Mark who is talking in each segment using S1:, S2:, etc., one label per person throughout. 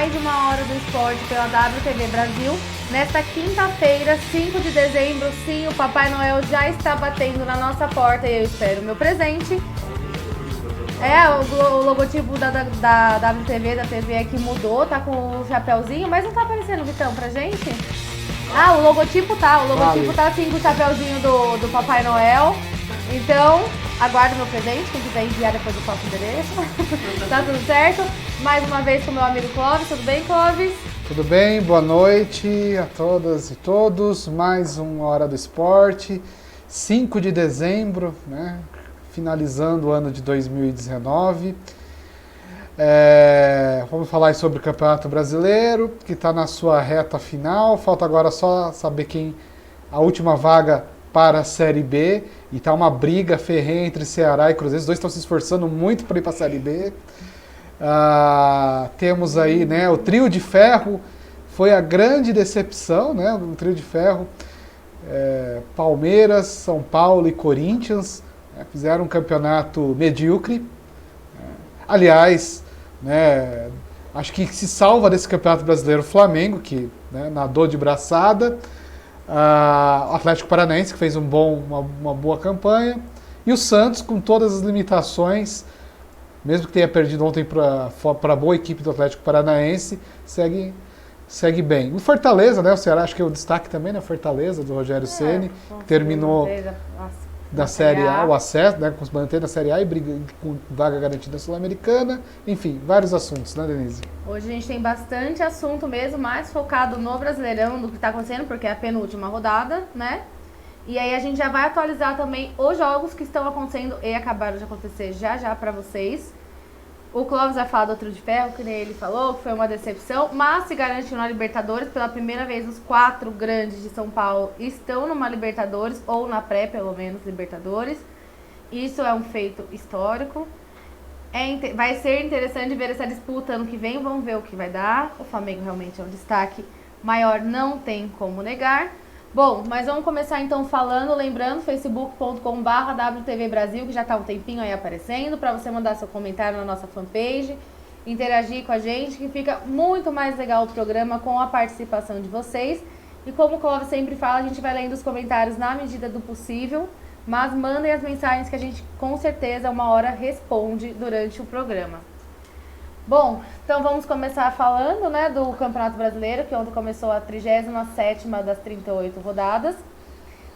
S1: mais uma Hora do Esporte pela WTV Brasil. Nesta quinta-feira, 5 de dezembro, sim, o Papai Noel já está batendo na nossa porta e eu espero o meu presente. O logotipo da WTV, da TV aqui mudou, tá com o chapéuzinho, mas não tá aparecendo, Vitão, pra gente? O logotipo tá assim com o chapéuzinho do Papai Noel. Então, aguardo meu presente, quem quiser enviar depois eu passo o endereço. Tá tudo certo? Mais uma vez com o meu amigo Clóvis, tudo bem, Clóvis?
S2: Tudo bem, boa noite a todas e todos. Mais uma Hora do Esporte, 5 de dezembro, né? Finalizando o ano de 2019. Vamos falar sobre o Campeonato Brasileiro, que está na sua reta final. Falta agora só saber a última vaga para a Série B. E está uma briga ferrenha entre Ceará e Cruzeiro. Os dois estão se esforçando muito para ir para a Série B. Temos aí, né, o Trio de Ferro. Foi a grande decepção, né? O Trio de Ferro. Palmeiras, São Paulo e Corinthians fizeram um campeonato medíocre. Aliás, né, acho que se salva desse Campeonato Brasileiro o Flamengo, que, né, nadou de braçada. O Atlético Paranaense, que fez uma boa campanha. E o Santos, com todas as limitações, mesmo que tenha perdido ontem para a boa equipe do Atlético Paranaense, segue bem. O Fortaleza, né, o Ceará, acho que é o destaque também, né, Fortaleza, do Rogério Ceni, que terminou da Série A, o acesso, né, mantendo a Série A e briga com vaga garantida sul-americana. Enfim, vários assuntos, né, Denise?
S1: Hoje a gente tem bastante assunto mesmo, mais focado no Brasileirão, do que está acontecendo, porque é a penúltima rodada, né? E aí a gente já vai atualizar também os jogos que estão acontecendo e acabaram de acontecer já para vocês. O Clóvis vai falar do Trio de Ferro, que nem ele falou, que foi uma decepção, mas se garantiu na Libertadores. Pela primeira vez, os 4 grandes de São Paulo estão numa Libertadores, ou na pré, pelo menos, Libertadores. Isso é um feito histórico. Vai ser interessante ver essa disputa ano que vem, vamos ver o que vai dar. O Flamengo realmente é um destaque maior, não tem como negar. Bom, mas vamos começar então lembrando, facebook.com/WTV Brasil, que já está um tempinho aí aparecendo, para você mandar seu comentário na nossa fanpage, interagir com a gente, que fica muito mais legal o programa com a participação de vocês. E como o Clóvis sempre fala, a gente vai lendo os comentários na medida do possível, mas mandem as mensagens que a gente com certeza uma hora responde durante o programa. Bom, então vamos começar falando, né, do Campeonato Brasileiro, que ontem começou a 37ª das 38 rodadas.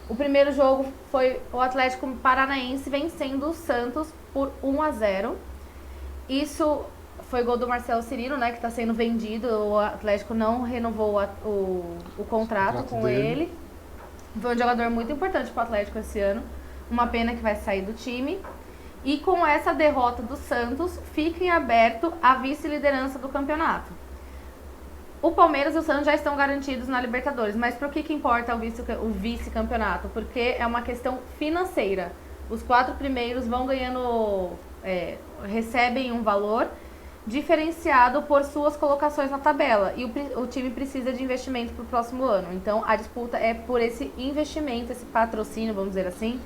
S1: O primeiro jogo foi o Atlético Paranaense vencendo o Santos por 1-0. Isso foi gol do Marcelo Cirino, né, que está sendo vendido. O Atlético não renovou o contrato com ele. Foi um jogador muito importante para o Atlético esse ano. Uma pena que vai sair do time. E com essa derrota do Santos, fica em aberto a vice-liderança do campeonato. O Palmeiras e o Santos já estão garantidos na Libertadores, mas por que importa o vice-campeonato? Porque é uma questão financeira. Os 4 primeiros vão ganhando, recebem um valor diferenciado por suas colocações na tabela. E o time precisa de investimento para o próximo ano. Então a disputa é por esse investimento, esse patrocínio, vamos dizer assim,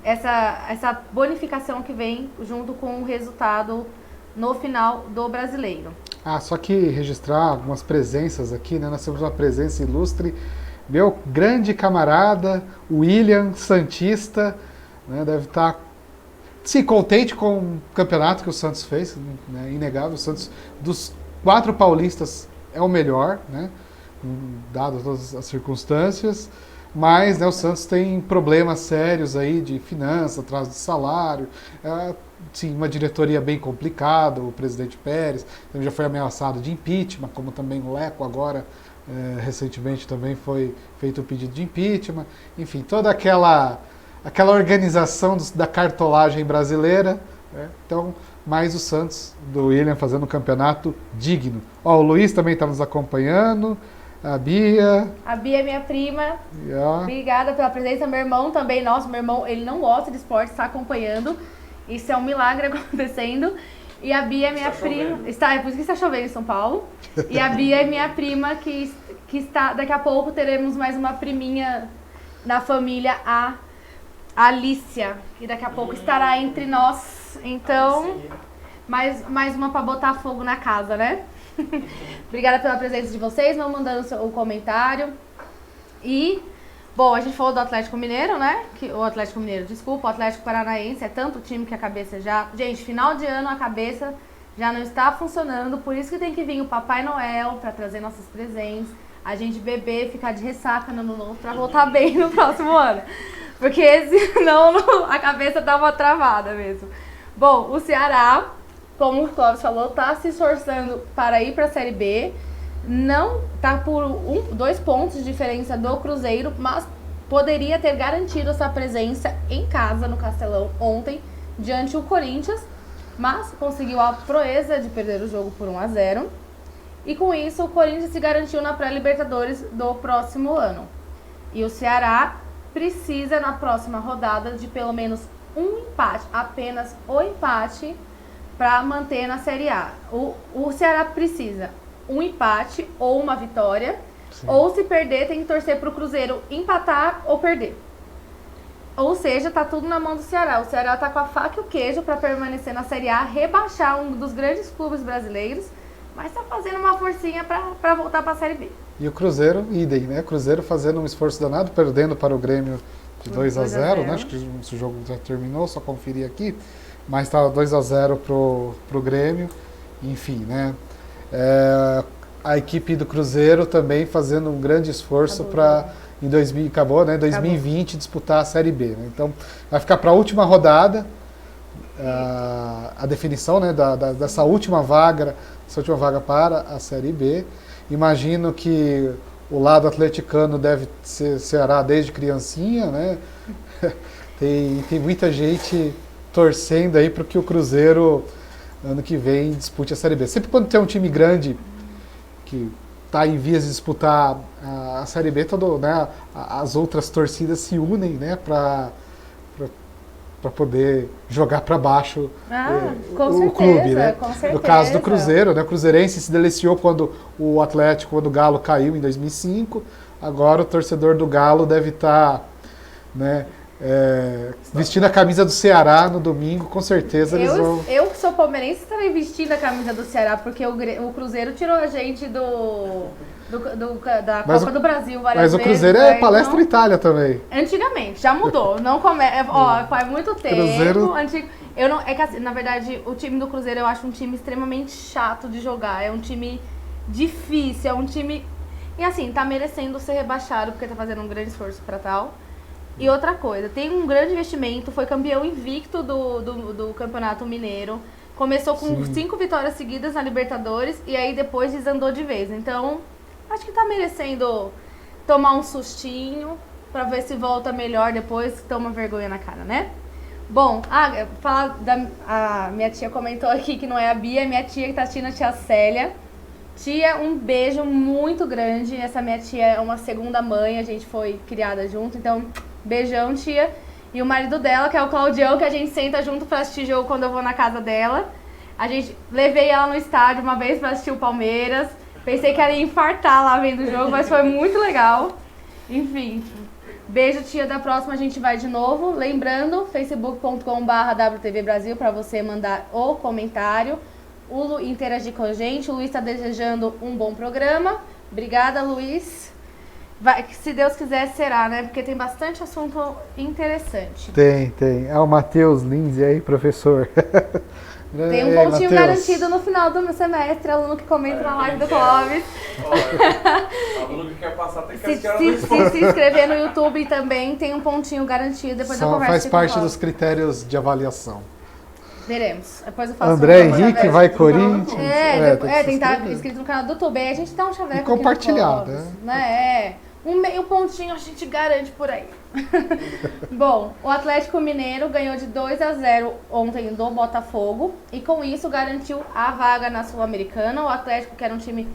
S1: essa bonificação que vem junto com o resultado no final do Brasileiro.
S2: Só que registrar algumas presenças aqui, né? Nós temos uma presença ilustre. Meu grande camarada, William Santista, né? Deve estar contente com o campeonato que o Santos fez, né? Inegável. O Santos, dos 4 paulistas, é o melhor, né? Dadas todas as circunstâncias. Mas, né, o Santos tem problemas sérios aí de finanças, atraso de salário, sim, uma diretoria bem complicada, o presidente Pérez já foi ameaçado de impeachment, como também o Leco agora, recentemente também foi feito o pedido de impeachment. Enfim, toda aquela organização da cartolagem brasileira, né? Então, mais o Santos, do William, fazendo um campeonato digno. O Luiz também está nos acompanhando. A Bia é
S1: minha prima. Obrigada pela presença. Meu irmão também. Nossa, meu irmão, ele não gosta de esporte, está acompanhando. Isso é um milagre acontecendo. E a Bia é minha prima. É por isso que está chovendo em São Paulo. E a Bia é minha prima que está... Daqui a pouco teremos mais uma priminha na família, a Alicia. Que daqui a pouco estará entre nós. Então, mais uma para botar fogo na casa, né? Obrigada pela presença de vocês, vão mandando o comentário. E, bom, a gente falou do Atlético Mineiro, né? O Atlético Mineiro, desculpa, o Atlético Paranaense é tanto time que a cabeça já... Gente, final de ano a cabeça já não está funcionando, por isso que tem que vir o Papai Noel para trazer nossos presentes, a gente beber, ficar de ressaca no ano novo para voltar bem no próximo ano. Porque senão a cabeça dá uma travada mesmo. Bom, o Ceará, como o Clóvis falou, está se esforçando para ir para a Série B. Não está por 2 pontos de diferença do Cruzeiro, mas poderia ter garantido essa presença em casa no Castelão ontem, diante do Corinthians. Mas conseguiu a proeza de perder o jogo por 1-0. E com isso o Corinthians se garantiu na pré-Libertadores do próximo ano. E o Ceará precisa na próxima rodada de pelo menos um empate, apenas o empate, para manter na Série A. O Ceará precisa um empate ou uma vitória, sim, ou se perder tem que torcer para o Cruzeiro empatar ou perder. Ou seja, tá tudo na mão do Ceará. O Ceará tá com a faca e o queijo para permanecer na Série A, rebaixar um dos grandes clubes brasileiros, mas tá fazendo uma forcinha para voltar para a Série B.
S2: E o Cruzeiro, idem, né? O Cruzeiro fazendo um esforço danado, perdendo para o Grêmio de 2-0, né? Acho que o jogo já terminou, só conferir aqui. Mas estava 2-0 pro Grêmio. Enfim, né? A equipe do Cruzeiro também fazendo um grande esforço para... Acabou, né? 2020 disputar a Série B. Né? Então, vai ficar para a última rodada a definição, né, dessa última vaga para a Série B. Imagino que o lado atleticano deve ser Ceará desde criancinha, né? Tem muita gente torcendo aí para que o Cruzeiro, ano que vem, dispute a Série B. Sempre quando tem um time grande que está em vias de disputar a Série B, né, as outras torcidas se unem, né, para poder jogar para baixo o clube, né?
S1: Com certeza.
S2: No caso do Cruzeiro, né, o Cruzeirense se deliciou quando o Atlético, quando o Galo caiu em 2005. Agora o torcedor do Galo deve estar, né, vestindo a camisa do Ceará no domingo, com certeza eles vão...
S1: Eu que sou palmeirense estarei vestindo a camisa do Ceará, porque o Cruzeiro tirou a gente da Copa do Brasil várias vezes.
S2: Mas o Cruzeiro é Palestra
S1: então,
S2: Itália também.
S1: Antigamente, já mudou. Não faz muito tempo.
S2: Cruzeiro...
S1: É que assim, na verdade, o time do Cruzeiro eu acho um time extremamente chato de jogar. É um time difícil, é um time... E assim, tá merecendo ser rebaixado, porque tá fazendo um grande esforço pra tal. E outra coisa, tem um grande investimento, foi campeão invicto do Campeonato Mineiro, começou com 5 vitórias seguidas na Libertadores e aí depois desandou de vez. Então, acho que tá merecendo tomar um sustinho pra ver se volta melhor depois, que toma vergonha na cara, né? Bom, a minha tia comentou aqui que não é a Bia, minha tia que tá assistindo, a tia Célia. Tia, um beijo muito grande. Essa minha tia é uma segunda mãe, a gente foi criada junto, então beijão, tia. E o marido dela, que é o Claudião, que a gente senta junto pra assistir jogo quando eu vou na casa dela. Levei ela no estádio uma vez pra assistir o Palmeiras. Pensei que ela ia infartar lá vendo o jogo, mas foi muito legal. Enfim, beijo, tia. Da próxima a gente vai de novo. Lembrando, facebook.com/WTV Brasil pra você mandar o comentário. Interagir com a gente. O Luiz está desejando um bom programa. Obrigada, Luiz. Se Deus quiser, será, né? Porque tem bastante assunto interessante.
S2: Tem. É o Matheus Lindsay aí, professor.
S1: Tem um pontinho garantido no final do meu semestre, aluno que comenta na live do Clóvis.
S3: Aluno que quer passar tem que
S1: se inscrever no YouTube também tem um pontinho garantido. Depois eu converso.
S2: Faz parte dos critérios de avaliação.
S1: Veremos. Depois eu faço
S2: André Henrique vai Corinthians.
S1: Tem que estar inscrito no canal do YouTube. Aí a gente dá um chaveco.
S2: E compartilhar,
S1: né? Um meio pontinho a gente garante por aí. Bom, o Atlético Mineiro ganhou de 2-0 ontem do Botafogo. E com isso garantiu a vaga na Sul-Americana. O Atlético, que era um time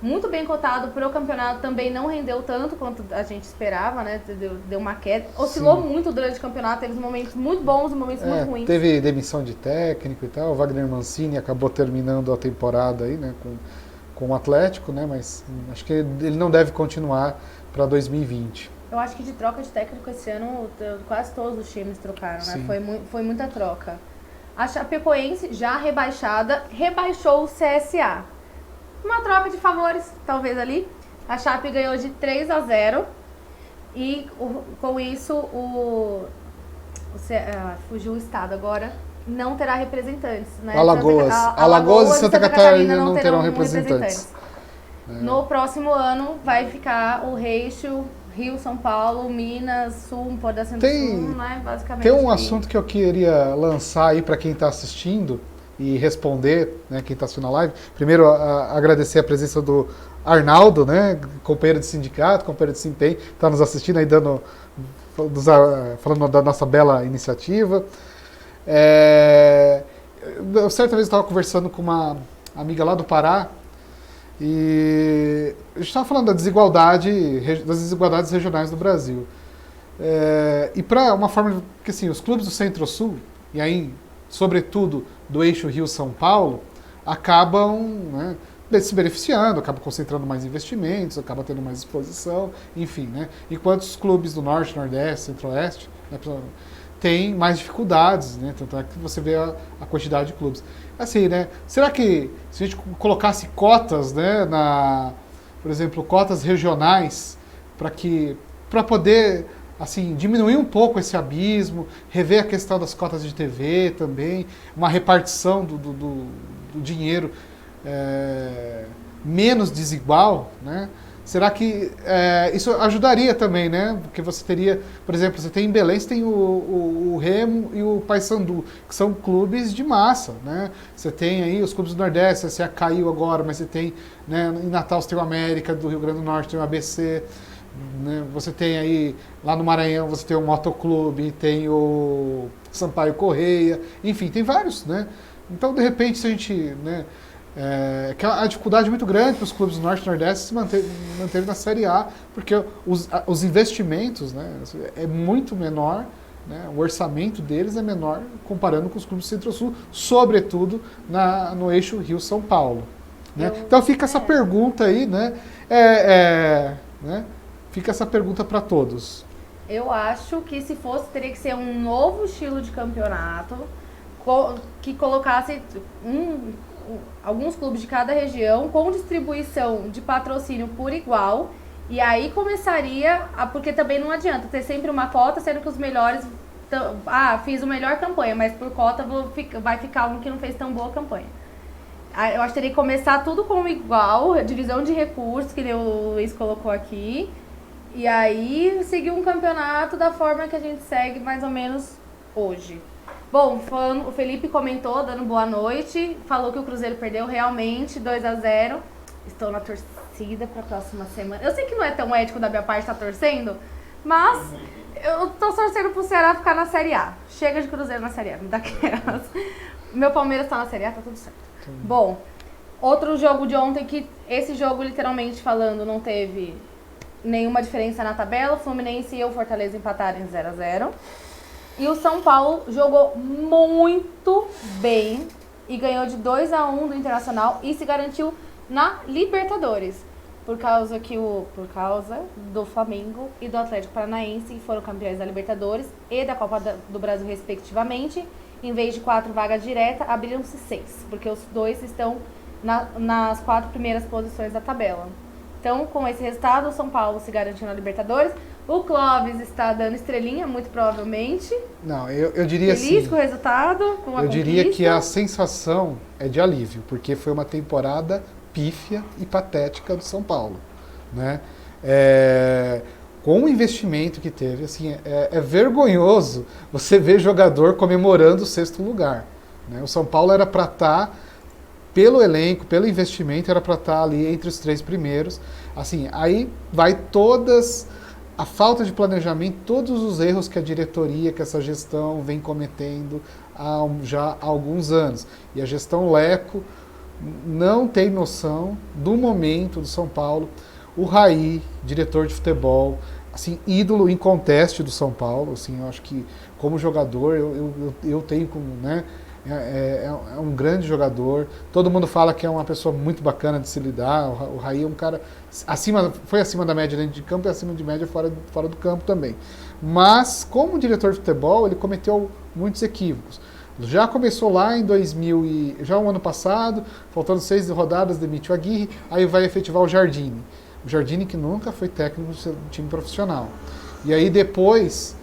S1: muito bem cotado para o campeonato, também não rendeu tanto quanto a gente esperava, né? Deu uma queda. Oscilou muito durante o campeonato, teve momentos muito bons e momentos muito ruins.
S2: Teve demissão de técnico e tal. O Wagner Mancini acabou terminando a temporada aí, né, com o Atlético, né? Mas acho que ele não deve continuar para 2020.
S1: Eu acho que de troca de técnico esse ano, quase todos os times trocaram, né? Foi muita troca. A Chapecoense, já rebaixada, rebaixou o CSA. uma troca de favores, talvez ali. A Chape ganhou de 3-0 e com isso fugiu o estado agora. Não terá representantes, né?
S2: Alagoas e Santa Catarina não terão representantes.
S1: No próximo ano vai ficar o Reixo, Rio, São Paulo, Minas, Sul, um pedacinho do Sul, né? Basicamente.
S2: Tem um assunto que eu queria lançar aí para quem está assistindo e responder, né, quem está assistindo a live. Primeiro, agradecer a presença do Arnaldo, né, companheiro de sindicato, companheiro de Simtem, está nos assistindo aí, falando da nossa bela iniciativa. Certa vez eu estava conversando com uma amiga lá do Pará e a gente estava falando das desigualdades regionais do Brasil. E para uma forma que assim, os clubes do Centro-Sul, e aí, sobretudo, do eixo Rio-São Paulo, acabam, né, se beneficiando, acabam concentrando mais investimentos, acabam tendo mais exposição, enfim, né? Enquanto os clubes do Norte, Nordeste, Centro-Oeste, né, têm mais dificuldades, né? Tanto é que você vê a quantidade de clubes. Assim, né? Será que se a gente colocasse cotas, né, por exemplo, cotas regionais, para poder assim, diminuir um pouco esse abismo, rever a questão das cotas de TV também, uma repartição do dinheiro menos desigual, né? Será que isso ajudaria também, né? Porque você teria, por exemplo, você tem em Belém, você tem o Remo e o Paysandu, que são clubes de massa, né? Você tem aí os clubes do Nordeste, você caiu agora, mas você tem, né, em Natal você tem o América, do Rio Grande do Norte tem o ABC, né? Você tem aí, lá no Maranhão, você tem o Motoclube, tem o Sampaio Correia, enfim, tem vários, né? Então, de repente, se a gente, né, que é uma dificuldade muito grande para os clubes do Norte e Nordeste se manterem na Série A, porque os investimentos, né, é muito menor, né, o orçamento deles é menor comparando com os clubes do Centro-Sul, sobretudo no eixo Rio-São Paulo. Né? Então fica essa pergunta aí, né? Né? Fica essa pergunta para todos.
S1: Eu acho que se fosse, teria que ser um novo estilo de campeonato que colocasse alguns clubes de cada região com distribuição de patrocínio por igual, e aí começaria porque também não adianta ter sempre uma cota, sendo que os melhores fiz a melhor campanha, mas por cota vai ficar um que não fez tão boa campanha. Eu acho que teria que começar tudo como igual, divisão de recursos, que o Luiz colocou aqui, e aí seguir um campeonato da forma que a gente segue mais ou menos hoje. Bom, o Felipe comentou, dando boa noite, falou que o Cruzeiro perdeu realmente 2-0. Estou na torcida para a próxima semana. Eu sei que não é tão ético da minha parte estar torcendo, mas eu tô torcendo pro Ceará ficar na Série A. Chega de Cruzeiro na Série A, me dá aquelas. Meu Palmeiras tá na Série A, tá tudo certo. Bom, outro jogo de ontem que esse jogo, literalmente falando, não teve nenhuma diferença na tabela. O Fluminense e o Fortaleza empataram em 0-0. E o São Paulo jogou muito bem e ganhou de 2-1 do Internacional e se garantiu na Libertadores. Por causa do Flamengo e do Atlético Paranaense, que foram campeões da Libertadores e da Copa do Brasil, respectivamente. Em vez de 4 vagas diretas, abriram-se 6, porque os dois estão nas 4 primeiras posições da tabela. Então, com esse resultado, o São Paulo se garantiu na Libertadores. O Clóvis está dando estrelinha, muito provavelmente.
S2: Não, eu diria assim...
S1: Feliz com o resultado, com a
S2: Eu diria que a sensação é de alívio, porque foi uma temporada pífia e patética do São Paulo, né? Com o investimento que teve, assim, é vergonhoso você ver jogador comemorando o 6º lugar, né? O São Paulo era para estar, pelo elenco, pelo investimento, era para estar ali entre os 3 primeiros. Assim, aí vai a falta de planejamento, todos os erros que a diretoria, que essa gestão vem cometendo já há alguns anos. E a gestão Leco não tem noção do momento do São Paulo. O Raí, diretor de futebol, assim, ídolo inconteste do São Paulo, assim, eu acho que como jogador eu tenho como, né, é um grande jogador, todo mundo fala que é uma pessoa muito bacana de se lidar. O Raí é um cara foi acima da média dentro de campo e acima de média fora do campo também, mas como diretor de futebol ele cometeu muitos equívocos. Já começou lá em 2000 já o ano passado, faltando 6 rodadas, demite o Aguirre, aí vai efetivar o Jardine. O Jardine que nunca foi técnico do seu time profissional. E aí depois,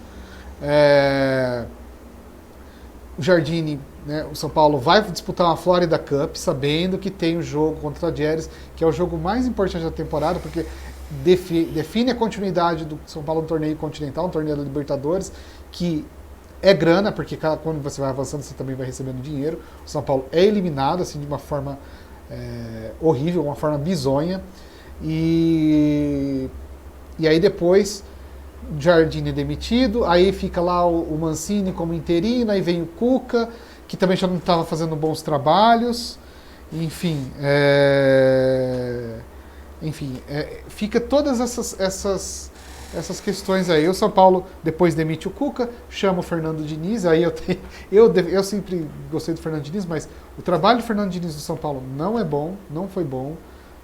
S2: o Jardine, né, o São Paulo vai disputar uma Florida Cup, sabendo que tem o jogo contra o Talleres, que é o jogo mais importante da temporada, porque define a continuidade do São Paulo no torneio continental, no torneio da Libertadores, que é grana, porque quando você vai avançando, você também vai recebendo dinheiro. O São Paulo é eliminado assim, de uma forma horrível, uma forma bizonha. E aí depois o Jardine é demitido, aí fica lá o Mancini como interino, aí vem o Cuca, que também já não estava fazendo bons trabalhos. Enfim, fica todas essas questões aí. O São Paulo depois demite o Cuca, chama o Fernando Diniz. Aí eu sempre gostei do Fernando Diniz, mas o trabalho do Fernando Diniz do São Paulo não é bom, não foi bom,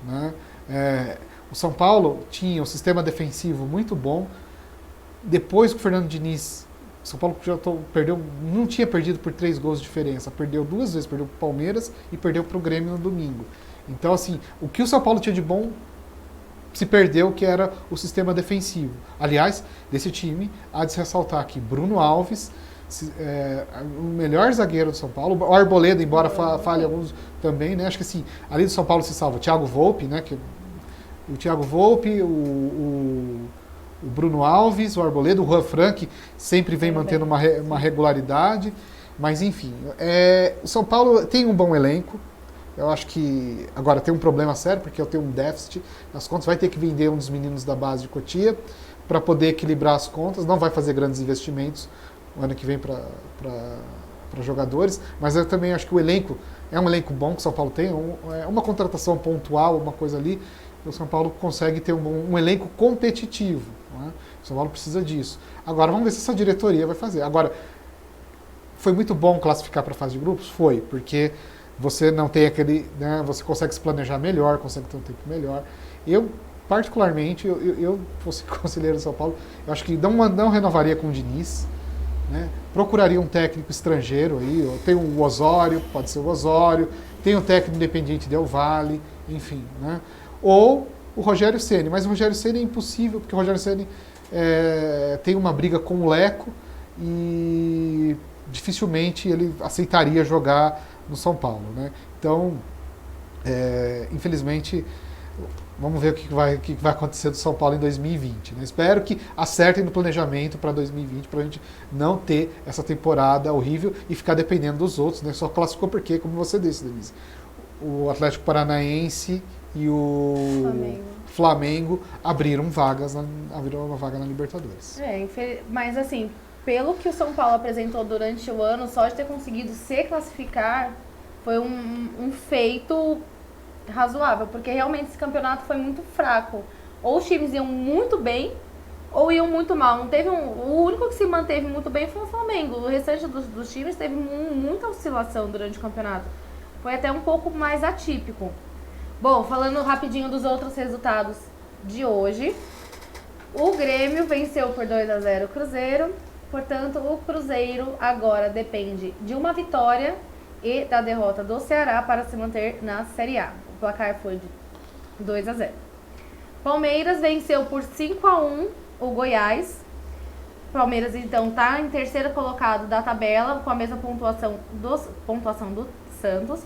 S2: né? O São Paulo tinha um sistema defensivo muito bom. Depois que o Fernando Diniz, o São Paulo perdeu, não tinha perdido por 3 gols de diferença, perdeu 2 vezes, perdeu para o Palmeiras e perdeu para o Grêmio no domingo. Então, assim, o que o São Paulo tinha de bom se perdeu, que era o sistema defensivo. Aliás, desse time, há de se ressaltar aqui, Bruno Alves, o melhor zagueiro do São Paulo, o Arboleda, embora falhe alguns também, né? Acho que assim, ali do São Paulo se salva o Thiago Volpi, né? O Thiago Volpi, o Bruno Alves, o Arboleda, o Juan Franck sempre vem mantendo uma regularidade, mas enfim, o São Paulo tem um bom elenco. Eu acho que agora tem um problema sério, porque eu tenho um déficit nas contas, vai ter que vender um dos meninos da base de Cotia para poder equilibrar as contas, não vai fazer grandes investimentos o ano que vem para jogadores, mas eu também acho que o elenco é um elenco bom que o São Paulo tem, uma contratação pontual, uma coisa ali, o São Paulo consegue ter um elenco competitivo, né? O São Paulo precisa disso. Agora vamos ver se essa diretoria vai fazer. Agora, foi muito bom classificar para a fase de grupos? Foi, porque você não tem aquele, né, você consegue se planejar melhor, consegue ter um tempo melhor. Eu, particularmente, eu fosse conselheiro do São Paulo, eu acho que não renovaria com o Diniz, né? Procuraria um técnico estrangeiro aí, tem o Osório, pode ser o Osório, tem o técnico Independiente Del Valle, enfim, né? Ou o Rogério Ceni, mas o Rogério Ceni é impossível, porque o Rogério Ceni tem uma briga com o Leco e dificilmente ele aceitaria jogar no São Paulo, né? Então, infelizmente, vamos ver o que vai acontecer do São Paulo em 2020, né? Espero que acertem no planejamento para 2020, para a gente não ter essa temporada horrível e ficar dependendo dos outros, né? Só classificou porque, como você disse, Denise, o Atlético Paranaense e o Flamengo abriram uma vaga na Libertadores.
S1: Mas assim, pelo que o São Paulo apresentou durante o ano, só de ter conseguido se classificar foi um feito razoável, porque realmente esse campeonato foi muito fraco. Ou os times iam muito bem, ou iam muito mal. Não teve o único que se manteve muito bem foi o Flamengo. O restante dos times teve muita oscilação durante o campeonato. Foi até um pouco mais atípico. Bom, falando rapidinho dos outros resultados de hoje. O Grêmio venceu por 2-0 o Cruzeiro. Portanto, o Cruzeiro agora depende de uma vitória e da derrota do Ceará para se manter na Série A. O placar foi de 2-0. Palmeiras venceu por 5-1 o Goiás. Palmeiras, então, está em terceiro colocado da tabela, com a mesma pontuação do Santos.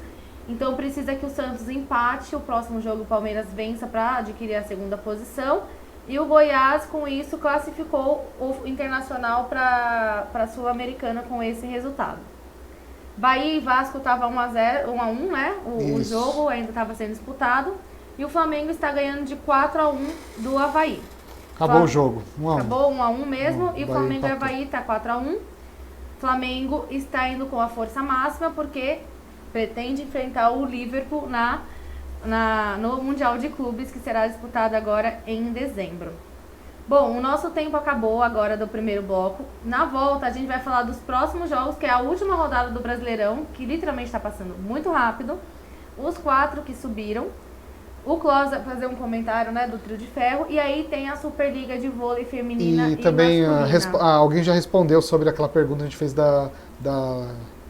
S1: Então, precisa que o Santos empate o próximo jogo, o Palmeiras vença para adquirir a segunda posição. E o Goiás, com isso, classificou o Internacional para a Sul-Americana com esse resultado. Bahia e Vasco estavam 1-1, né? O jogo ainda estava sendo disputado. E o Flamengo está ganhando de 4-1 do Avaí.
S2: Acabou o jogo, 1-1.
S1: Acabou 1-1 mesmo. E o Flamengo e
S2: empatou.
S1: Avaí está 4-1. Flamengo está indo com a força máxima porque pretende enfrentar o Liverpool no Mundial de Clubes, que será disputado agora em dezembro. Bom, o nosso tempo acabou agora do primeiro bloco. Na volta, a gente vai falar dos próximos jogos, que é a última rodada do Brasileirão, que literalmente está passando muito rápido. Os 4 que subiram. O Clós vai fazer um comentário, né, do Trio de Ferro. E aí tem a Superliga de Vôlei Feminina e
S2: também
S1: masculina.
S2: alguém já respondeu sobre aquela pergunta que a gente fez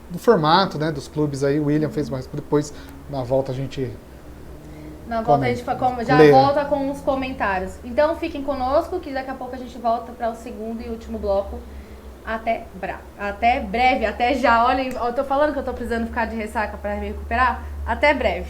S2: do formato, né, dos clubes aí. O William fez mais, depois na volta a gente...
S1: Na volta a gente já volta com os comentários. Então fiquem conosco que daqui a pouco a gente volta para o segundo e último bloco. Até breve, até já. Olhem, eu tô falando que eu tô precisando ficar de ressaca para me recuperar. Até breve.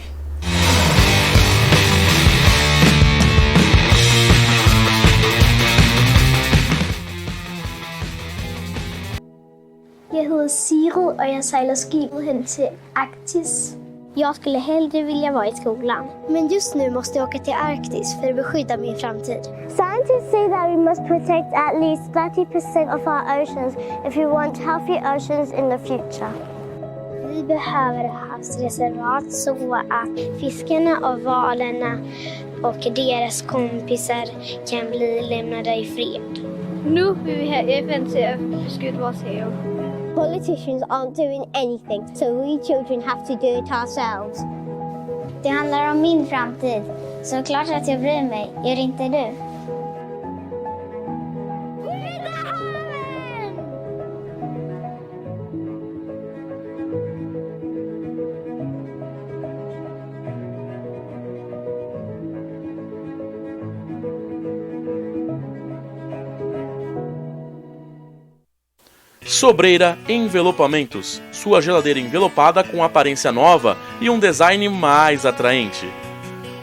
S4: Jeg hedder Siro, og jeg sejler skibet hen til Arktis. Jag skulle hellre vilja vara i skolan. Men just nu måste jag åka till Arktis för att beskydda min framtid.
S5: Scientists say that we must protect at least 30% of our oceans if we want healthy oceans in the future.
S4: Vi behöver havsreservat så att fiskarna och valarna och deras kompisar kan bli lämnade i fred.
S6: Nu vill vi ha FN till att beskydda vårt hav.
S5: Politicians aren't doing anything, so we children have to do it ourselves.
S4: Det handlar om min framtid. Så klart att jag bryr mig. Gör inte du?
S7: Sobreira Envelopamentos, sua geladeira envelopada com aparência nova e um design mais atraente.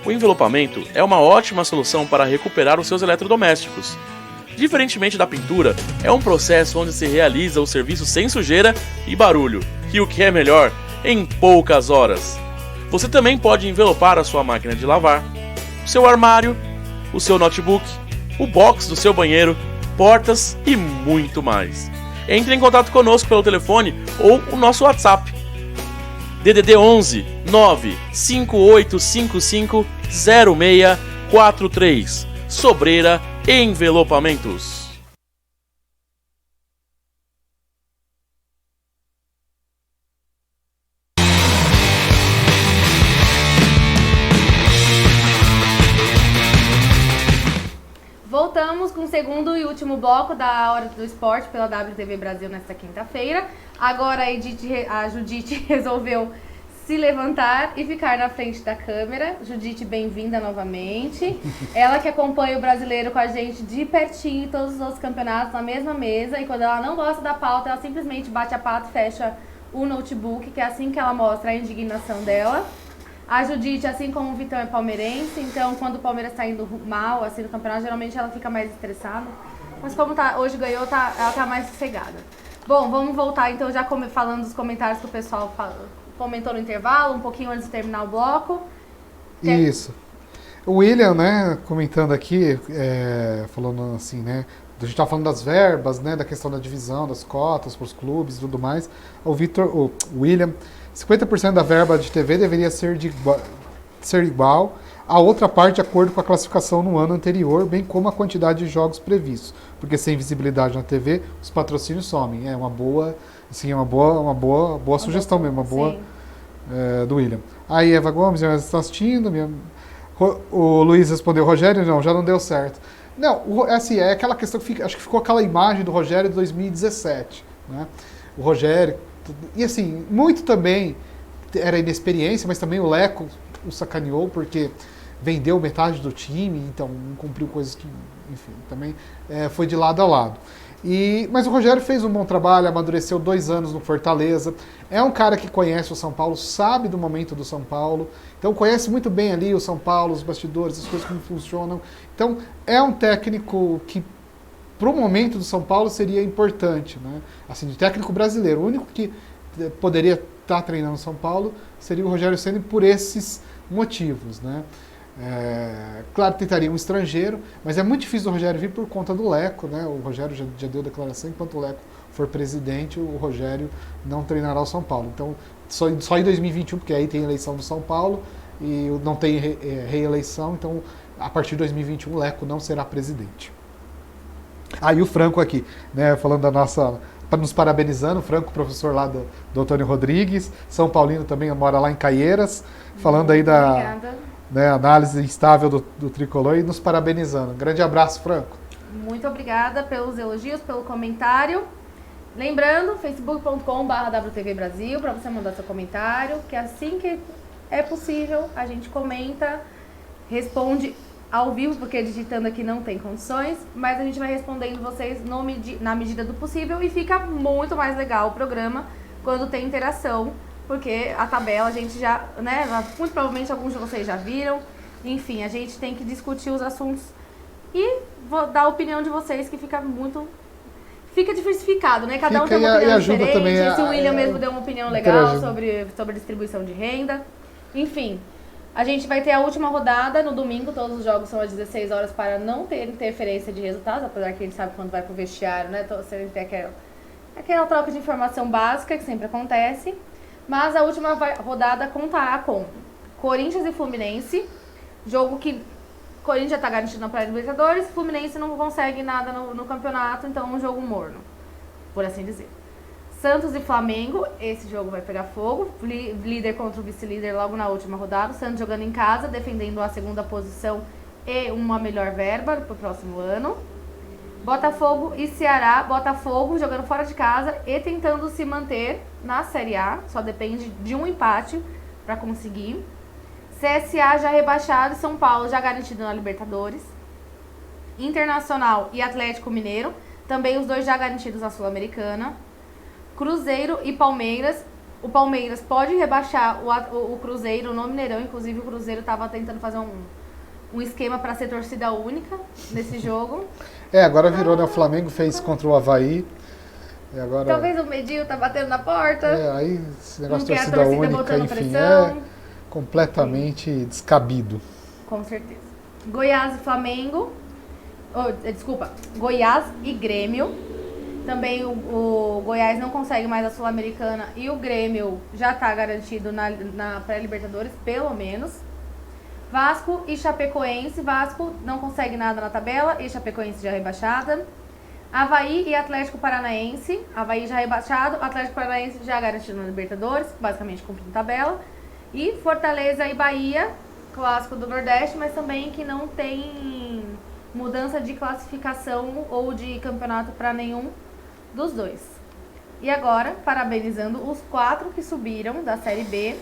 S7: O envelopamento é uma ótima solução para recuperar os seus eletrodomésticos. Diferentemente da pintura, é um processo onde se realiza o serviço sem sujeira e barulho, e o que é melhor, em poucas horas. Você também pode envelopar a sua máquina de lavar, o seu armário, o seu notebook, o box do seu banheiro, portas e muito mais. Entre em contato conosco pelo telefone ou o nosso WhatsApp. DDD 11 95855 0643. Sobreira Envelopamentos.
S1: Voltamos com o segundo e último bloco da Hora do Esporte pela WTV Brasil nesta quinta-feira. Agora a Judite resolveu se levantar e ficar na frente da câmera. Judite, bem-vinda novamente. Ela que acompanha o brasileiro com a gente de pertinho em todos os campeonatos na mesma mesa. E quando ela não gosta da pauta, ela simplesmente bate a pata e fecha o notebook, que é assim que ela mostra a indignação dela. A Judite, assim como o Vitão, é palmeirense, então quando o Palmeiras está indo mal assim, no campeonato, geralmente ela fica mais estressada. Mas como hoje ganhou, ela tá mais sossegada. Bom, vamos voltar então já falando dos comentários que o pessoal comentou no intervalo, um pouquinho antes de terminar o bloco.
S2: Isso. O William, né, comentando aqui, falando assim, né, a gente estava falando das verbas, né, da questão da divisão, das cotas para os clubes e tudo mais. O William, 50% da verba de TV deveria ser igual a outra parte de acordo com a classificação no ano anterior, bem como a quantidade de jogos previstos. Porque sem visibilidade na TV, os patrocínios somem. É uma boa, assim, uma boa sugestão mesmo, uma boa do William. Aí Eva Gomes, já está assistindo. O Luiz respondeu, Rogério, não, já não deu certo. Não, assim, é aquela questão que acho que ficou aquela imagem do Rogério de 2017, né? O Rogério, e assim, muito também era inexperiência, mas também o Leco o sacaneou porque vendeu metade do time, então não cumpriu coisas que, enfim, também foi de lado a lado. Mas o Rogério fez um bom trabalho, amadureceu 2 anos no Fortaleza, é um cara que conhece o São Paulo, sabe do momento do São Paulo, então conhece muito bem ali o São Paulo, os bastidores, as coisas como funcionam. Então é um técnico que para o momento do São Paulo seria importante, né? Assim, de técnico brasileiro, o único que poderia estar treinando o São Paulo seria o Rogério Ceni por esses motivos, né? Claro, tentaria um estrangeiro, mas é muito difícil o Rogério vir por conta do Leco, né? O Rogério já deu declaração, enquanto o Leco for presidente, o Rogério não treinará o São Paulo. Então, só em 2021, porque aí tem eleição do São Paulo e não tem reeleição, então a partir de 2021 o Leco não será presidente. Aí o Franco aqui, né, falando da nossa, nos parabenizando, o Franco, professor lá do Antônio Rodrigues, São Paulino também, mora lá em Caieiras, falando aí da análise instável do tricolor e nos parabenizando. Grande abraço, Franco.
S1: Muito obrigada pelos elogios, pelo comentário. Lembrando, facebook.com/WTV Brasil, para você mandar seu comentário, que assim que é possível, a gente comenta, responde ao vivo, porque digitando aqui não tem condições, mas a gente vai respondendo vocês na medida do possível e fica muito mais legal o programa quando tem interação, porque a tabela a gente já, né, muito provavelmente alguns de vocês já viram, enfim, a gente tem que discutir os assuntos e vou dar a opinião de vocês, que fica diversificado, né? Cada um tem uma opinião diferente. Também esse William mesmo deu uma opinião legal sobre distribuição de renda. Enfim, a gente vai ter a última rodada no domingo, todos os jogos são às 16 horas para não ter interferência de resultados, apesar que a gente sabe quando vai pro vestiário, né? Você tem aquela troca de informação básica que sempre acontece. Mas a última rodada contará com Corinthians e Fluminense, jogo que Corinthians já está garantido na pré-Libertadores, Fluminense não consegue nada no campeonato, então é um jogo morno, por assim dizer. Santos e Flamengo, esse jogo vai pegar fogo, líder contra o vice-líder logo na última rodada, Santos jogando em casa, defendendo a segunda posição e uma melhor verba para o próximo ano. Botafogo e Ceará, Botafogo jogando fora de casa e tentando se manter na Série A, só depende de um empate para conseguir. CSA já rebaixado, São Paulo já garantido na Libertadores. Internacional e Atlético Mineiro, também os dois já garantidos na Sul-Americana. Cruzeiro e Palmeiras, o Palmeiras pode rebaixar o Cruzeiro no Mineirão, inclusive o Cruzeiro estava tentando fazer um esquema para ser torcida única nesse jogo.
S2: Agora virou, né? O Flamengo fez contra o Avaí. E agora...
S1: Talvez o Medinho tá batendo na porta.
S2: Aí esse negócio de
S1: torcida
S2: única, enfim, é completamente descabido.
S1: Com certeza. Goiás e Flamengo. Goiás e Grêmio. Também o Goiás não consegue mais a Sul-Americana e o Grêmio já está garantido na pré-Libertadores, pelo menos. Vasco e Chapecoense. Vasco não consegue nada na tabela e Chapecoense já rebaixada. Avaí e Atlético Paranaense. Avaí já rebaixado, Atlético Paranaense já garantido na Libertadores, basicamente cumprindo tabela. E Fortaleza e Bahia, clássico do Nordeste, mas também que não tem mudança de classificação ou de campeonato para nenhum dos dois. E agora, parabenizando os 4 que subiram da Série B: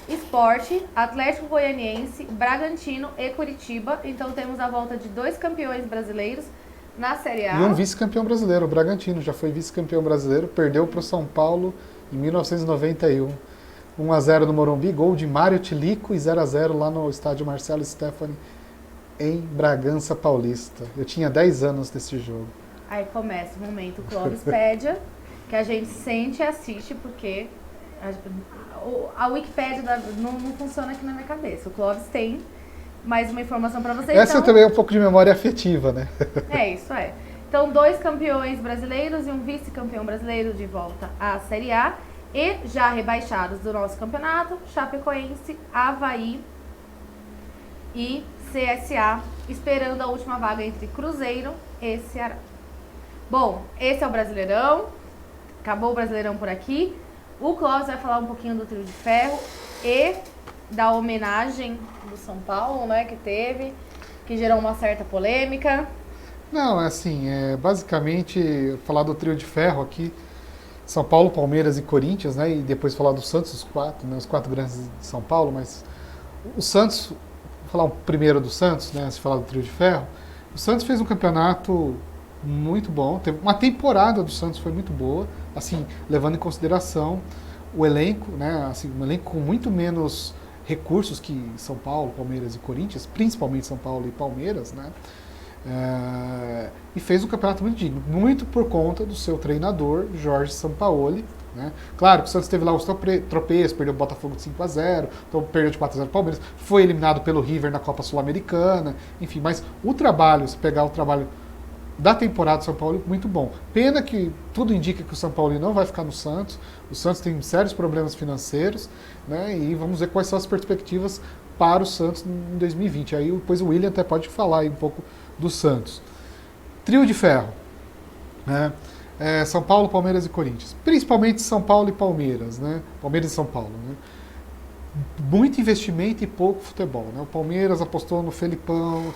S1: Sport, Atlético Goianiense, Bragantino e Curitiba. Então temos a volta de 2 campeões brasileiros na Série A.
S2: E um vice-campeão brasileiro, o Bragantino já foi vice-campeão brasileiro, perdeu para o São Paulo em 1991. 1-0 no Morumbi, gol de Mário Tilico, e 0-0 lá no estádio Marcelo Stefani, em Bragança Paulista. Eu tinha 10 anos nesse jogo.
S1: Aí começa o momento Clóvispédia, que a gente sente e assiste, porque a Wikipédia não funciona aqui na minha cabeça. O Clóvis tem mais uma informação para vocês.
S2: Essa também é um pouco de memória afetiva, né?
S1: Isso é. Então, 2 campeões brasileiros e um vice-campeão brasileiro de volta à Série A. E já rebaixados do nosso campeonato, Chapecoense, Avaí e CSA, esperando a última vaga entre Cruzeiro e Ceará. Bom, esse é o Brasileirão. Acabou o Brasileirão por aqui. O Clóvis vai falar um pouquinho do Trio de Ferro e da homenagem do São Paulo, né, que teve, que gerou uma certa polêmica.
S2: Não, assim, basicamente falar do Trio de Ferro aqui, São Paulo, Palmeiras e Corinthians, né, e depois falar do Santos, os 4, né, os 4 grandes de São Paulo, mas o Santos, vou falar primeiro do Santos, né, antes de falar do Trio de Ferro. O Santos fez um campeonato muito bom, teve uma temporada do Santos foi muito boa, assim, levando em consideração o elenco, né, assim, um elenco com muito menos recursos que São Paulo, Palmeiras e Corinthians, principalmente São Paulo e Palmeiras, né, e fez um campeonato muito digno, muito por conta do seu treinador, Jorge Sampaoli, né. Claro que o Santos teve lá os tropeços, perdeu o Botafogo de 5-0, então perdeu de 4-0 o Palmeiras, foi eliminado pelo River na Copa Sul-Americana, enfim, mas o trabalho, se pegar o trabalho da temporada do São Paulo, muito bom. Pena que tudo indica que o São Paulo não vai ficar no Santos. O Santos tem sérios problemas financeiros, né? E vamos ver quais são as perspectivas para o Santos em 2020. Aí depois o William até pode falar aí um pouco do Santos. Trio de Ferro, né? São Paulo, Palmeiras e Corinthians. Principalmente São Paulo e Palmeiras, né? Palmeiras e São Paulo, né? Muito investimento e pouco futebol, né? O Palmeiras apostou no Felipão,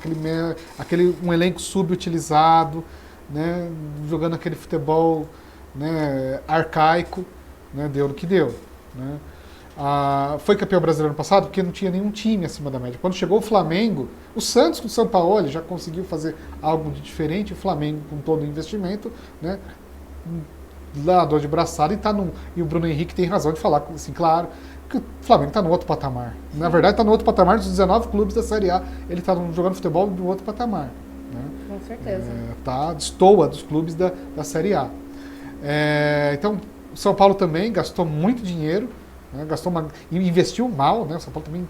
S2: um elenco subutilizado, né? Jogando aquele futebol né, arcaico, né, deu no que deu. Né. Foi campeão brasileiro ano passado porque não tinha nenhum time acima da média. Quando chegou o Flamengo, o Santos com o São Paulo já conseguiu fazer algo de diferente, o Flamengo com todo o investimento, né, dor de braçada, e o Bruno Henrique tem razão de falar, assim, claro, que o Flamengo está no outro patamar. Na verdade, está no outro patamar dos 19 clubes da Série A, ele está jogando futebol no outro patamar. Né?
S1: Com certeza.
S2: Destoa dos clubes da Série A. Então, o São Paulo também gastou muito dinheiro, né? E investiu mal, né? O São Paulo também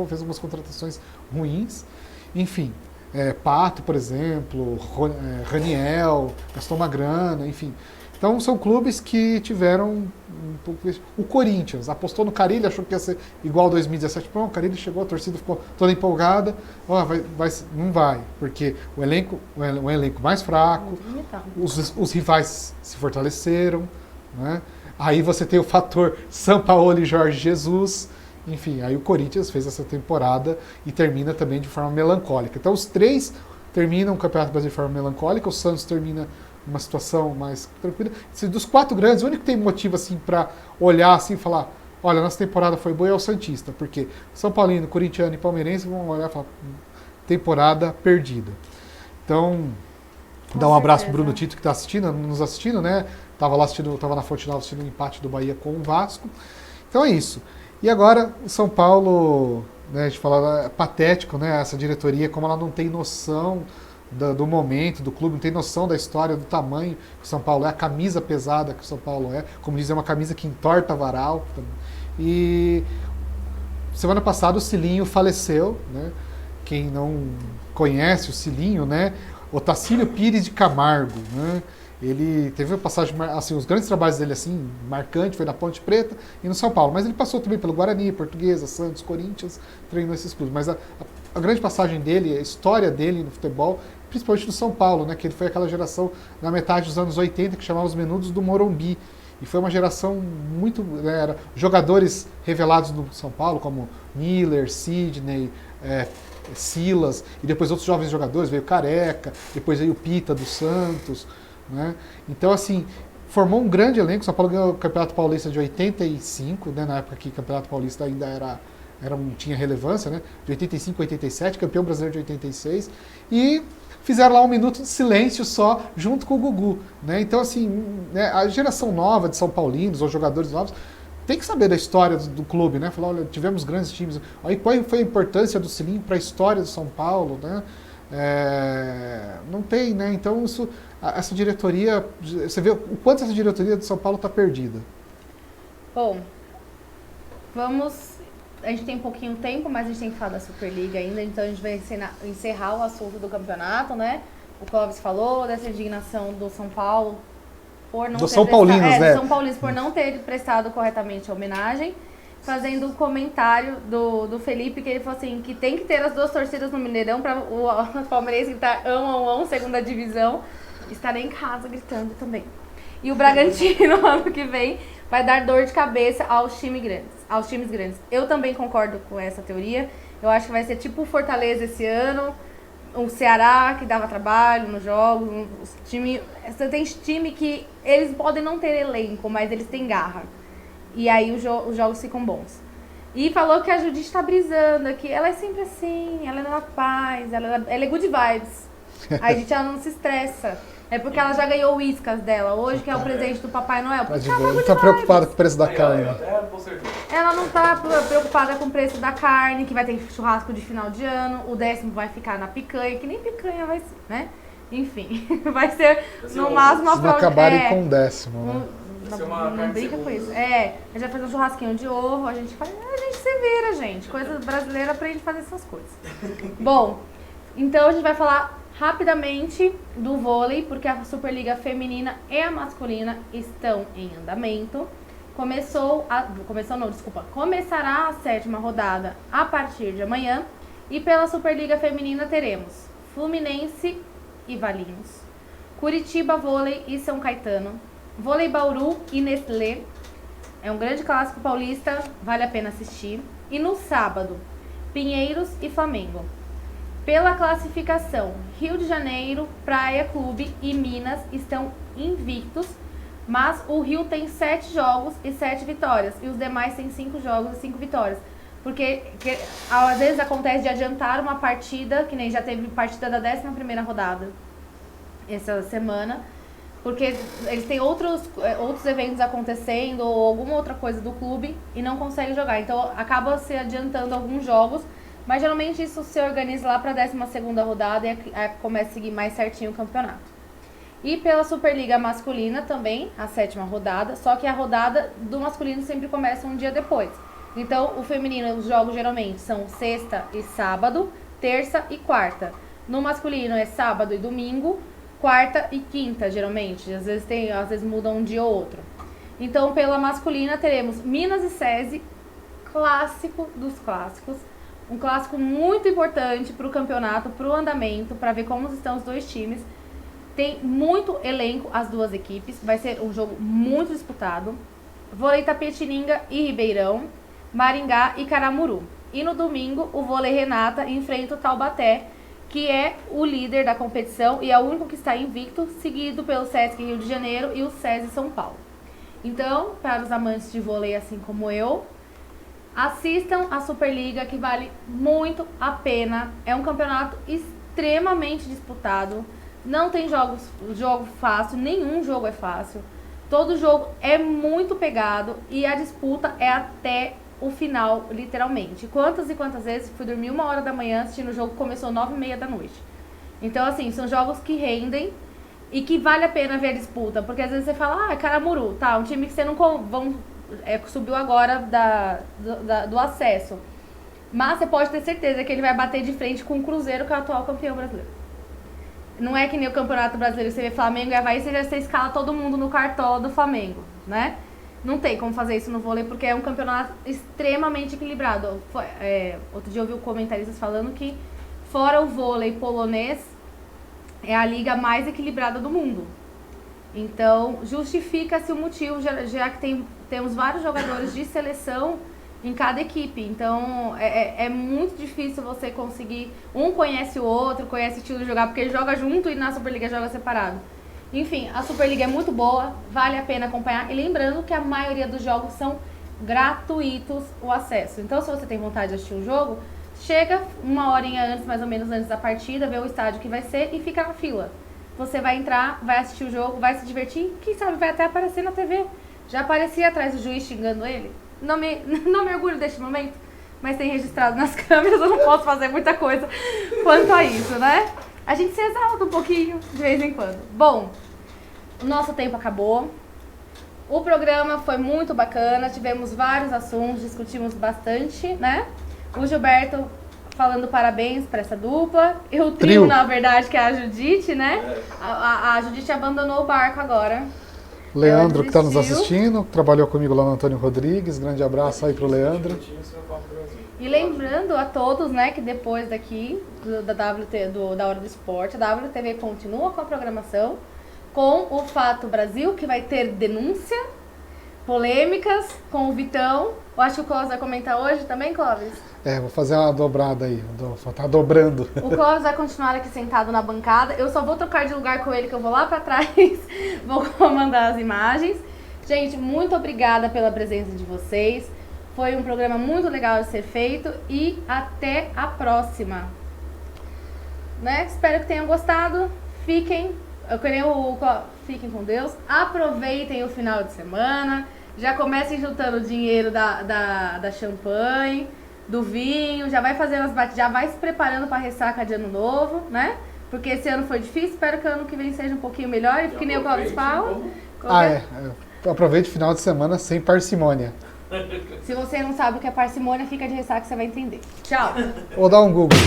S2: fez algumas contratações ruins. Enfim, Pato, por exemplo, Raniel, gastou uma grana, enfim. Então são clubes que tiveram um pouco... O Corinthians apostou no Carille, achou que ia ser igual ao 2017. Não, o Carille chegou, a torcida ficou toda empolgada. Não vai, porque o elenco é um elenco mais fraco, os rivais se fortaleceram, né? Aí você tem o fator Sampaoli e Jorge Jesus. Enfim, aí o Corinthians fez essa temporada e termina também de forma melancólica. Então os três terminam o Campeonato Brasileiro de forma melancólica, o Santos termina uma situação mais tranquila. Dos 4 grandes, o único que tem motivo assim para olhar assim e falar, olha, nossa temporada foi boa é o Santista, porque São Paulino, Corintiano e Palmeirense vão olhar e falar, temporada perdida. Então, dá um abraço pro Bruno Tito que está nos assistindo, né? Tava na Fonte Nova assistindo o empate do Bahia com o Vasco. Então é isso. E agora o São Paulo, né, a gente fala, é patético, né? Essa diretoria, como ela não tem noção do momento, do clube, não tem noção da história, do tamanho que o São Paulo é, a camisa pesada que o São Paulo é, como diz, é uma camisa que entorta varal. E semana passada o Cilinho faleceu, né? Quem não conhece o Cilinho, né? Otacílio Pires de Camargo, né? Ele teve uma passagem, assim, os grandes trabalhos dele, assim, marcante, foi na Ponte Preta e no São Paulo, mas ele passou também pelo Guarani, Portuguesa, Santos, Corinthians, treinou esses clubes, mas a grande passagem dele, a história dele no futebol, principalmente no São Paulo, né, que ele foi aquela geração na metade dos anos 80 que chamava os Menudos do Morumbi, e foi uma geração muito, né, jogadores revelados no São Paulo, como Miller, Sidney, Silas, e depois outros jovens jogadores, veio Careca, depois veio o Pita do Santos, né? Então, assim, formou um grande elenco. São Paulo ganhou o Campeonato Paulista de 85, né? Na época que o Campeonato Paulista ainda tinha relevância, né? De 85 a 87, campeão brasileiro de 86, e fizeram lá um minuto de silêncio só, junto com o Gugu, né? Então, assim, né, a geração nova de São Paulinos, ou jogadores novos, tem que saber da história do clube, né? Falar, olha, tivemos grandes times. Aí, qual foi a importância do Cilinho para a história do São Paulo, né? Não tem, né? Então, essa diretoria, você vê o quanto essa diretoria de São Paulo está perdida.
S1: Bom, a gente tem um pouquinho de tempo, mas a gente tem que falar da Superliga ainda, então a gente vai encerrar o assunto do campeonato, né? O Clóvis falou dessa indignação do São Paulo por não ter
S2: São Paulinos, né?
S1: São Paulinos por não ter prestado corretamente a homenagem, fazendo um comentário do Felipe, que ele falou assim, que tem que ter as duas torcidas no Mineirão para o palmeirense que tá segunda divisão, estarem em casa gritando também. E o Bragantino, ano que vem, vai dar dor de cabeça aos times grandes. Eu também concordo com essa teoria. Eu acho que vai ser tipo o Fortaleza esse ano, o Ceará, que dava trabalho nos jogos. Você tem time que eles podem não ter elenco, mas eles têm garra. E aí os jogos ficam bons. E falou que a Judite tá brisando aqui. Ela é sempre assim, ela é na paz, ela é good vibes. A gente ela não se estressa. É porque ela já ganhou o Whiskas dela hoje, que é o presente do Papai Noel.
S2: Ela não tá preocupada com o preço da carne.
S1: Ela não tá preocupada com o preço da carne, que vai ter churrasco de final de ano. O 10º vai ficar na picanha, que nem picanha vai ser, né? Enfim, vai ser no máximo uma
S2: fraude. Se não acabarem com o 10º, né?
S1: Não brinca com isso. A gente vai fazer um churrasquinho de ovo, a gente se vira, gente. Coisa brasileira aprende a fazer essas coisas. Bom, então a gente vai falar rapidamente do vôlei, porque a Superliga feminina e a masculina estão em andamento. Começará a 7ª rodada a partir de amanhã. E pela Superliga feminina teremos Fluminense e Valinhos, Curitiba Vôlei e São Caetano, Vôlei Bauru e Nestlé. É um grande clássico paulista, vale a pena assistir. E no sábado, Pinheiros e Flamengo. Pela classificação, Rio de Janeiro, Praia Clube e Minas estão invictos, Mas o Rio tem 7 jogos e 7 vitórias. E os demais têm 5 jogos e 5 vitórias. Porque às vezes acontece de adiantar uma partida, que nem já teve partida da 11ª rodada essa semana, porque eles têm outros eventos acontecendo ou alguma outra coisa do clube e não conseguem jogar. Então acaba se adiantando alguns jogos, mas geralmente isso se organiza lá para a 12ª rodada e começa a seguir mais certinho o campeonato. E pela Superliga Masculina também, a 7ª rodada, só que a rodada do masculino sempre começa um dia depois. Então, o feminino, os jogos geralmente são sexta e sábado, terça e quarta. No masculino é sábado e domingo, quarta e quinta, geralmente. Às vezes muda um dia ou outro. Então, pela masculina, teremos Minas e SESI, clássico dos clássicos. Um clássico muito importante para o campeonato, para o andamento, para ver como estão os dois times. Tem muito elenco as duas equipes, vai ser um jogo muito disputado. Vôlei Tapetininga e Ribeirão, Maringá e Caramuru. E no domingo, o Vôlei Renata enfrenta o Taubaté, que é o líder da competição e é o único que está invicto, seguido pelo Sesc Rio de Janeiro e o SESI São Paulo. Então, para os amantes de vôlei assim como eu, assistam a Superliga, que vale muito a pena. É um campeonato extremamente disputado. Não tem jogo fácil, nenhum jogo é fácil. Todo jogo é muito pegado e a disputa é até o final, literalmente. Quantas e quantas vezes fui dormir 1h da manhã assistindo o jogo que começou 9h30 da noite. Então, assim, são jogos que rendem e que vale a pena ver a disputa. Porque às vezes você fala, Caramuru, tá, um time que você não subiu agora do acesso. Mas você pode ter certeza que ele vai bater de frente com o Cruzeiro, que é o atual campeão brasileiro. Não é que nem o Campeonato Brasileiro, você vê Flamengo e Avaí, você escala todo mundo no cartola do Flamengo, né? Não tem como fazer isso no vôlei, porque é um campeonato extremamente equilibrado. Outro dia eu ouvi comentaristas falando que, fora o vôlei polonês, é a liga mais equilibrada do mundo. Então, justifica-se o motivo, já que temos vários jogadores de seleção em cada equipe. Então, é muito difícil você conseguir... Um conhece o outro, conhece o estilo de jogar, porque ele joga junto e na Superliga joga separado. Enfim, a Superliga é muito boa, vale a pena acompanhar. E lembrando que a maioria dos jogos são gratuitos o acesso. Então, se você tem vontade de assistir um jogo, chega 1h antes, mais ou menos antes da partida, vê o estádio que vai ser e fica na fila. Você vai entrar, vai assistir o jogo, vai se divertir, quem sabe vai até aparecer na TV. Já aparecia atrás do juiz xingando ele. Não me orgulho deste momento, mas tem registrado nas câmeras, eu não posso fazer muita coisa quanto a isso, né? A gente se exalta um pouquinho de vez em quando. Bom, o nosso tempo acabou. O programa foi muito bacana, tivemos vários assuntos, discutimos bastante, né? O Gilberto falando parabéns para essa dupla. E o trio, na verdade, que é a Judite, né? A Judite abandonou o barco agora.
S2: Leandro, que está nos assistindo, trabalhou comigo lá no Antônio Rodrigues. Grande abraço aí pro Leandro.
S1: E lembrando a todos, né, que depois daqui da Hora do Esporte, a WTV continua com a programação, com o Fato Brasil, que vai ter denúncia, polêmicas com o Vitão. Eu acho que o Clóvis vai comentar hoje também, Clóvis?
S2: Vou fazer uma dobrada aí, tá dobrando.
S1: O Clóvis vai continuar aqui sentado na bancada. Eu só vou trocar de lugar com ele, que eu vou lá pra trás, vou comandar as imagens. Gente, muito obrigada pela presença de vocês. Foi um programa muito legal de ser feito e até a próxima. Né? Espero que tenham gostado. Fiquem com Deus. Aproveitem o final de semana. Já comecem juntando o dinheiro da champanhe, do vinho. Já vai fazendo já vai se preparando para a ressaca de ano novo, né? Porque esse ano foi difícil. Espero que o ano que vem seja um pouquinho melhor. E que nem o Clóvis fala.
S2: Aproveite o final de semana sem parcimônia.
S1: Se você não sabe o que é parcimônia, fica de ressaca que você vai entender. Tchau.
S2: Ou dá um Google.